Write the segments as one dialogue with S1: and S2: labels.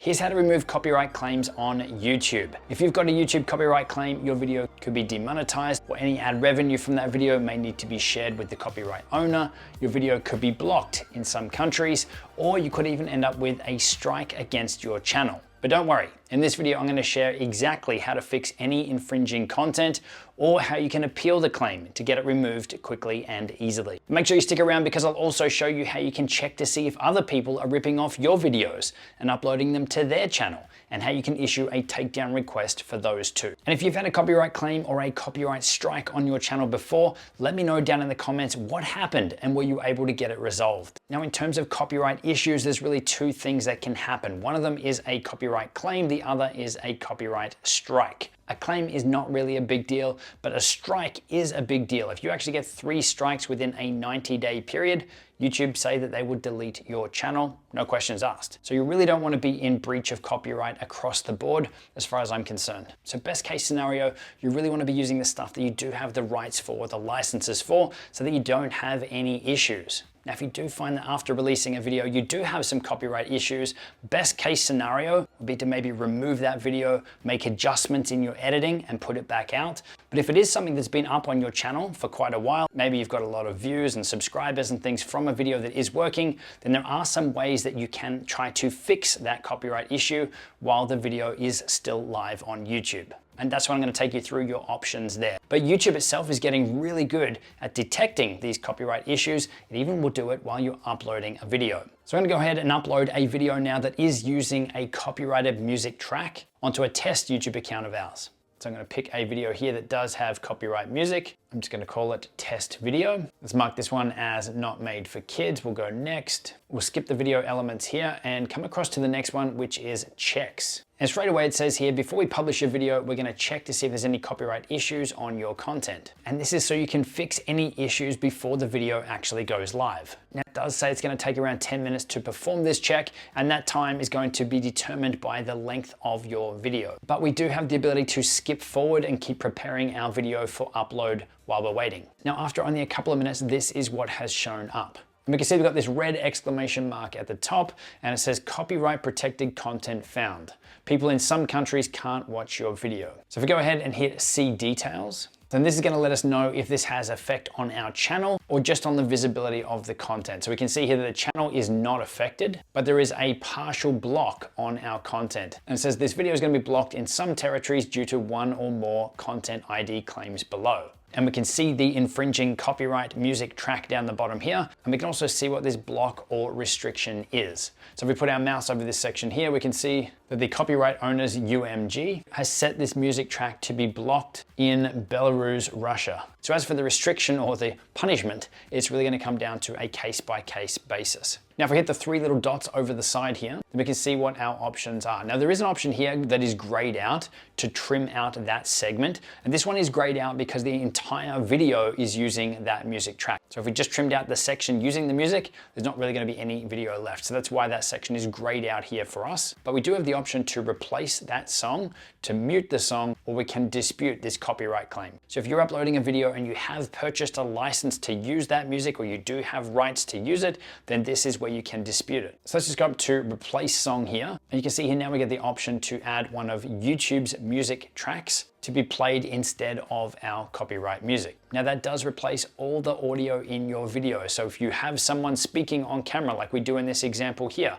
S1: Here's how to remove copyright claims on YouTube. If you've got a YouTube copyright claim, your video could be demonetized, or any ad revenue from that video may need to be shared with the copyright owner. Your video could be blocked in some countries, or you could even end up with a strike against your channel. But don't worry, in this video I'm going to share exactly how to fix any infringing content or how you can appeal the claim to get it removed quickly and easily. Make sure you stick around because I'll also show you how you can check to see if other people are ripping off your videos and uploading them to their channel, and how you can issue a takedown request for those too. And if you've had a copyright claim or a copyright strike on your channel before, let me know down in the comments what happened and were you able to get it resolved. Now, in terms of copyright issues, there's really two things that can happen. One of them is a copyright claim, the other is a copyright strike. A claim is not really a big deal, but a strike is a big deal. If you actually get 3 strikes within a 90-day period, YouTube say that they would delete your channel, no questions asked. So you really don't want to be in breach of copyright across the board, as far as I'm concerned. So best case scenario, you really want to be using the stuff that you do have the rights for, the licenses for, so that you don't have any issues. Now, if you do find that after releasing a video, you do have some copyright issues, best case scenario would be to maybe remove that video, make adjustments in your editing and put it back out. But if it is something that's been up on your channel for quite a while, maybe you've got a lot of views and subscribers and things from a video that is working, then there are some ways that you can try to fix that copyright issue while the video is still live on YouTube. And that's what I'm going to take you through your options there. But YouTube itself is getting really good at detecting these copyright issues. It even will do it while you're uploading a video. So I'm going to go ahead and upload a video now that is using a copyrighted music track onto a test YouTube account of ours. So I'm going to pick a video here that does have copyright music. I'm just going to call it test video. Let's mark this one as not made for kids. We'll go next. We'll skip the video elements here and come across to the next one, which is checks. And straight away it says here, before we publish a video, we're going to check to see if there's any copyright issues on your content. And this is so you can fix any issues before the video actually goes live. Now it does say it's going to take around 10 minutes to perform this check, and that time is going to be determined by the length of your video. But we do have the ability to skip forward and keep preparing our video for upload while we're waiting. Now, after only a couple of minutes, this is what has shown up. And we can see we've got this red exclamation mark at the top, and it says copyright protected content found. People in some countries can't watch your video. So if we go ahead and hit see details, then this is going to let us know if this has effect on our channel or just on the visibility of the content. So we can see here that the channel is not affected, but there is a partial block on our content. And it says this video is going to be blocked in some territories due to one or more content ID claims below. And we can see the infringing copyright music track down the bottom here. And we can also see what this block or restriction is. So if we put our mouse over this section here, we can see that the copyright owner's UMG has set this music track to be blocked in Belarus, Russia. So as for the restriction or the punishment, it's really going to come down to a case-by-case basis. Now, if we hit the 3 little dots over the side here, then we can see what our options are. Now, there is an option here that is grayed out to trim out that segment. And this one is grayed out because the entire video is using that music track. So if we just trimmed out the section using the music, there's not really going to be any video left. So that's why that section is grayed out here for us. But we do have the option to replace that song, to mute the song, or we can dispute this copyright claim. So if you're uploading a video and you have purchased a license to use that music, or you do have rights to use it, then this is where you can dispute it. So let's just go up to replace song here. And you can see here now we get the option to add one of YouTube's music tracks to be played instead of our copyright music. Now that does replace all the audio in your video. So if you have someone speaking on camera like we do in this example here,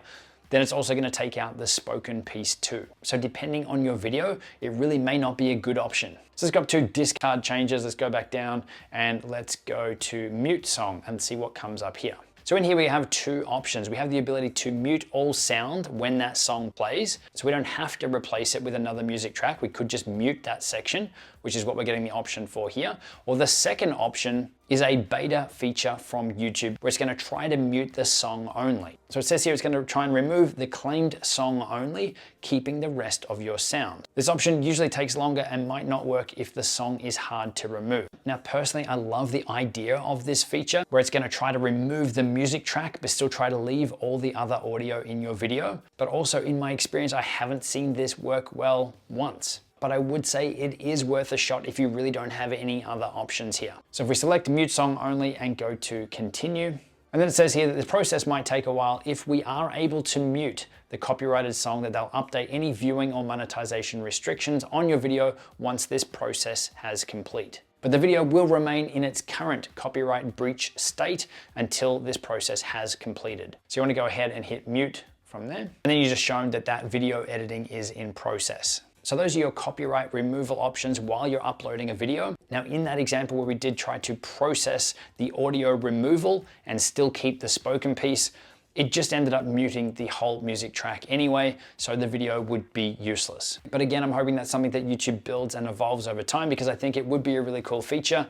S1: then it's also going to take out the spoken piece too. So depending on your video, it really may not be a good option. So let's go up to discard changes. Let's go back down and let's go to mute song and see what comes up here. So in here we have 2 options. We have the ability to mute all sound when that song plays. So we don't have to replace it with another music track. We could just mute that section, which is what we're getting the option for here. Or the second option is a beta feature from YouTube where it's going to try to mute the song only. So it says here it's going to try and remove the claimed song only, keeping the rest of your sound. This option usually takes longer and might not work if the song is hard to remove. Now personally, I love the idea of this feature where it's going to try to remove the music track but still try to leave all the other audio in your video. But also in my experience, I haven't seen this work well once. But I would say it is worth a shot if you really don't have any other options here. So if we select mute song only and go to continue, And then it says here that the process might take a while. If we are able to mute the copyrighted song, that they'll update any viewing or monetization restrictions on your video once this process has complete. But the video will remain in its current copyright breach state until this process has completed. So you want to go ahead and hit mute from there. And then you're just shown that that video editing is in process. So those are your copyright removal options while you're uploading a video. Now in that example where we did try to process the audio removal and still keep the spoken piece, it just ended up muting the whole music track anyway, so the video would be useless. But again, I'm hoping that's something that YouTube builds and evolves over time, because I think it would be a really cool feature,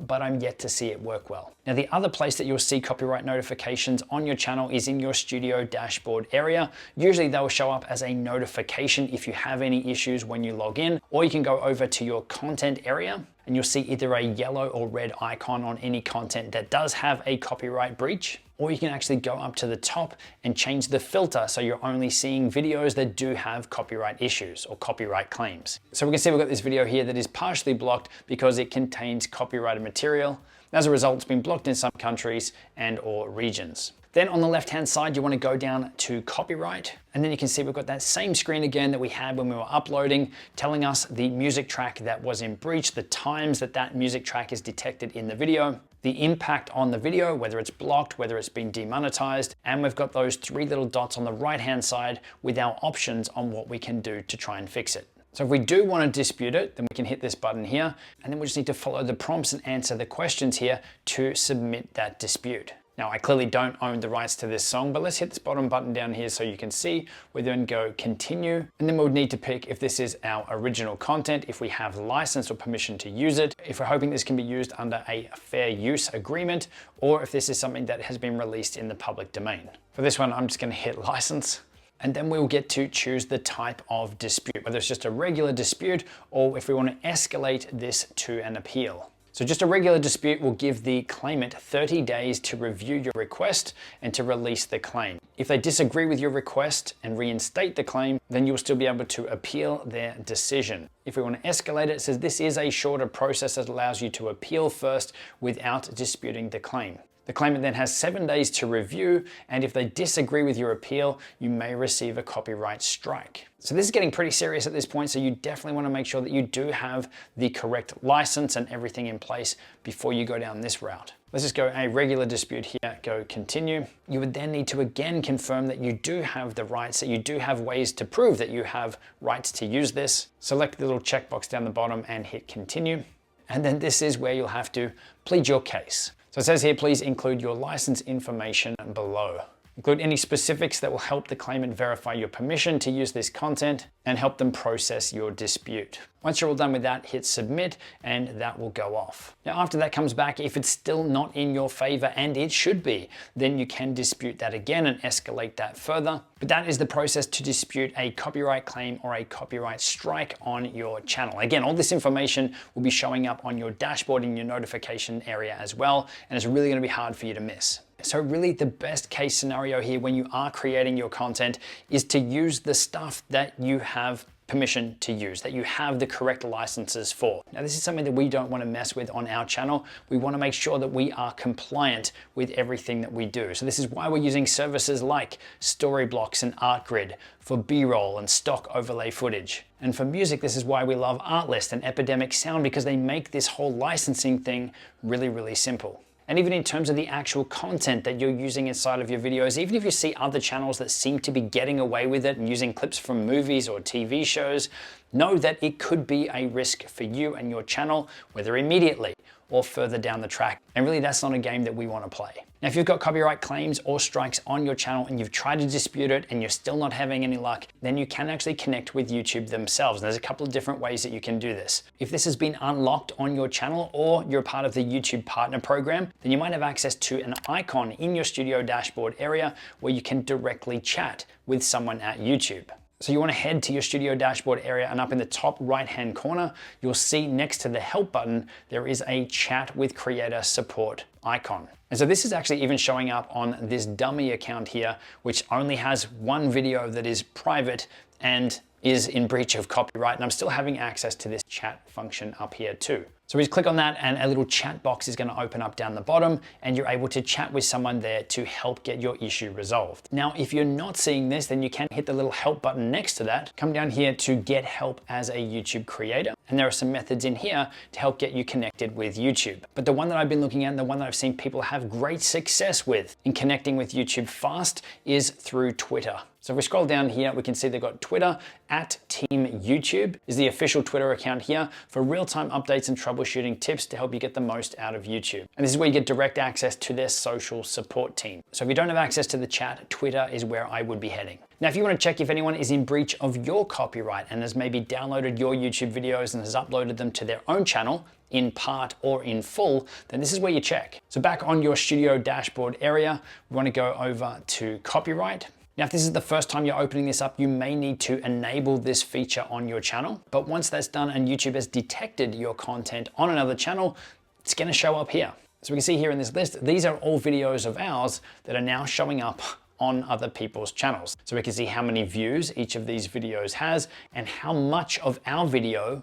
S1: but I'm yet to see it work well. Now, the other place that you'll see copyright notifications on your channel is in your studio dashboard area. Usually they'll show up as a notification if you have any issues when you log in, or you can go over to your content area and you'll see either a yellow or red icon on any content that does have a copyright breach, or you can actually go up to the top and change the filter so you're only seeing videos that do have copyright issues or copyright claims. So we can see we've got this video here that is partially blocked because it contains copyrighted material. As a result, it's been blocked in some countries and or regions. Then on the left-hand side, you want to go down to copyright, and then you can see we've got that same screen again that we had when we were uploading, telling us the music track that was in breach, the times that that music track is detected in the video, the impact on the video, whether it's blocked, whether it's been demonetized, and we've got those three little dots on the right-hand side with our options on what we can do to try and fix it. So if we do want to dispute it, then we can hit this button here, and then we just need to follow the prompts and answer the questions here to submit that dispute. Now, I clearly don't own the rights to this song, but let's hit this bottom button down here so you can see. We then go continue, and then we would need to pick if this is our original content, if we have license or permission to use it, if we're hoping this can be used under a fair use agreement, or if this is something that has been released in the public domain. For this one, I'm just going to hit license. And then we'll get to choose the type of dispute, whether it's just a regular dispute or if we want to escalate this to an appeal. So just a regular dispute will give the claimant 30 days to review your request and to release the claim. If they disagree with your request and reinstate the claim, then you'll still be able to appeal their decision. If we want to escalate it, it says this is a shorter process that allows you to appeal first without disputing the claim. The claimant then has 7 days to review, and if they disagree with your appeal, you may receive a copyright strike. So this is getting pretty serious at this point, so you definitely want to make sure that you do have the correct license and everything in place before you go down this route. Let's just go a regular dispute here, go continue. You would then need to again confirm that you do have the rights, that you do have ways to prove that you have rights to use this. Select the little checkbox down the bottom and hit continue. And then this is where you'll have to plead your case. So it says here, please include your license information below. Include any specifics that will help the claimant verify your permission to use this content and help them process your dispute. Once you're all done with that, hit submit and that will go off. Now after that comes back, if it's still not in your favor, and it should be, then you can dispute that again and escalate that further. But that is the process to dispute a copyright claim or a copyright strike on your channel. Again, all this information will be showing up on your dashboard in your notification area as well, and it's really going to be hard for you to miss. So really the best case scenario here when you are creating your content is to use the stuff that you have permission to use, that you have the correct licenses for. Now this is something that we don't want to mess with on our channel. We want to make sure that we are compliant with everything that we do. So this is why we're using services like Storyblocks and ArtGrid for B-roll and stock overlay footage. And for music, this is why we love Artlist and Epidemic Sound, because they make this whole licensing thing really, really simple. And even in terms of the actual content that you're using inside of your videos, even if you see other channels that seem to be getting away with it and using clips from movies or TV shows, know that it could be a risk for you and your channel, whether immediately or further down the track. And really that's not a game that we want to play. Now, if you've got copyright claims or strikes on your channel and you've tried to dispute it and you're still not having any luck, then you can actually connect with YouTube themselves. And there's a couple of different ways that you can do this. If this has been unlocked on your channel or you're part of the YouTube Partner Program, then you might have access to an icon in your studio dashboard area where you can directly chat with someone at YouTube. So you want to head to your studio dashboard area, and up in the top right-hand corner, you'll see next to the help button, there is a chat with creator support icon. And so this is actually even showing up on this dummy account here, which only has one video that is private and is in breach of copyright, and I'm still having access to this chat function up here too. So we just click on that and a little chat box is going to open up down the bottom, and you're able to chat with someone there to help get your issue resolved. Now, if you're not seeing this, then you can hit the little help button next to that, come down here to get help as a YouTube creator. And there are some methods in here to help get you connected with YouTube. But the one that I've been looking at and the one that I've seen people have great success with in connecting with YouTube fast is through Twitter. So if we scroll down here, we can see they've got Twitter @TeamYouTube is the official Twitter account here for real-time updates and troubleshooting tips to help you get the most out of YouTube. And this is where you get direct access to their social support team. So if you don't have access to the chat, Twitter is where I would be heading. Now, if you want to check if anyone is in breach of your copyright and has maybe downloaded your YouTube videos and has uploaded them to their own channel, in part or in full, then this is where you check. So back on your studio dashboard area, we want to go over to copyright. Now, if this is the first time you're opening this up, you may need to enable this feature on your channel. But once that's done and YouTube has detected your content on another channel, it's going to show up here. So we can see here in this list, these are all videos of ours that are now showing up on other people's channels. So we can see how many views each of these videos has and how much of our video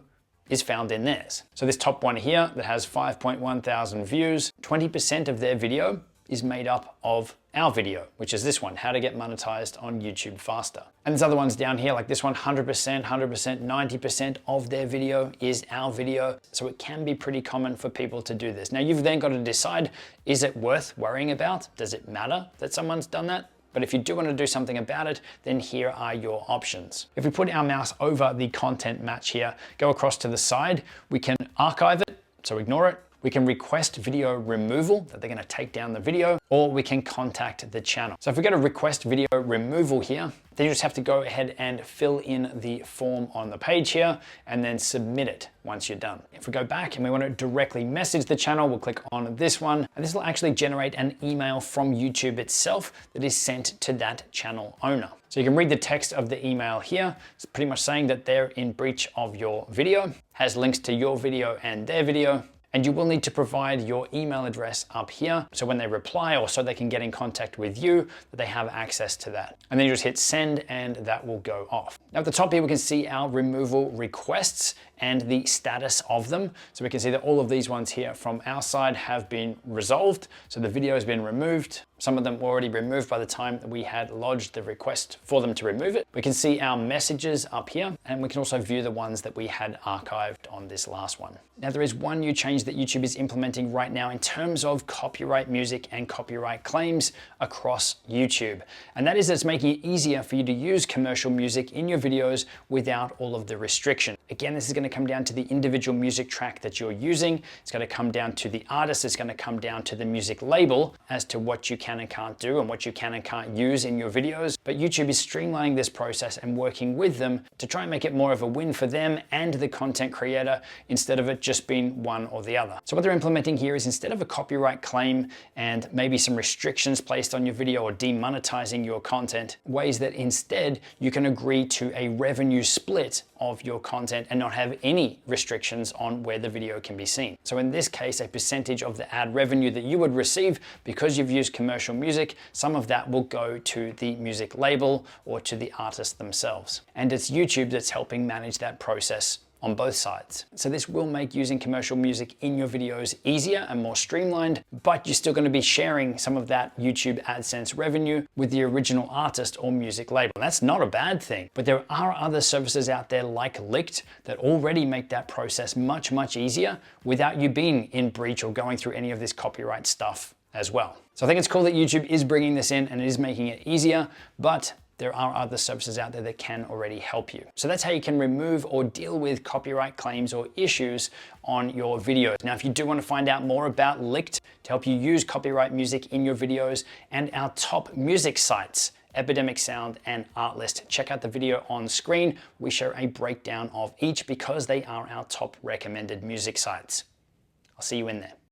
S1: is found in theirs. So this top one here that has 5.1 thousand views, 20% of their video is made up of our video, which is this one, how to get monetized on YouTube faster. And there's other ones down here, like this one, 100%, 90% of their video is our video. So it can be pretty common for people to do this. Now you've then got to decide, is it worth worrying about? Does it matter that someone's done that? But if you do want to do something about it, then here are your options. If we put our mouse over the content match here, go across to the side, we can archive it, so ignore it. We can request video removal, that they're going to take down the video, or we can contact the channel. So if we go to request video removal here, then you just have to go ahead and fill in the form on the page here and then submit it once you're done. If we go back and we want to directly message the channel, we'll click on this one, and this will actually generate an email from YouTube itself that is sent to that channel owner. So you can read the text of the email here. It's pretty much saying that they're in breach of your video, has links to your video and their video. And you will need to provide your email address up here. So when they reply or so they can get in contact with you, that they have access to that. And then you just hit send and that will go off. Now at the top here, we can see our removal requests and the status of them. So we can see that all of these ones here from our side have been resolved. So the video has been removed. Some of them were already removed by the time that we had lodged the request for them to remove it. We can see our messages up here, and we can also view the ones that we had archived on this last one. Now there is one new change that YouTube is implementing right now in terms of copyright music and copyright claims across YouTube. And that is that it's making it easier for you to use commercial music in your videos without all of the restriction. Again, this is going to come down to the individual music track that you're using. It's going to come down to the artist. It's going to come down to the music label as to what you can and can't do and what you can and can't use in your videos. But YouTube is streamlining this process and working with them to try and make it more of a win for them and the content creator instead of it just being one or the other. So what they're implementing here is instead of a copyright claim and maybe some restrictions placed on your video or demonetizing your content, ways that instead you can agree to a revenue split of your content and not have any restrictions on where the video can be seen. So in this case, a percentage of the ad revenue that you would receive because you've used commercial music, some of that will go to the music label or to the artist themselves. And it's YouTube that's helping manage that process on both sides. So this will make using commercial music in your videos easier and more streamlined, but you're still going to be sharing some of that YouTube AdSense revenue with the original artist or music label. And that's not a bad thing, but there are other services out there like Licked that already make that process much, much easier without you being in breach or going through any of this copyright stuff as well. So I think it's cool that YouTube is bringing this in and it is making it easier, but there are other services out there that can already help you. So that's how you can remove or deal with copyright claims or issues on your videos. Now, if you do want to find out more about Licked to help you use copyright music in your videos and our top music sites, Epidemic Sound and Artlist, check out the video on screen. We share a breakdown of each because they are our top recommended music sites. I'll see you in there.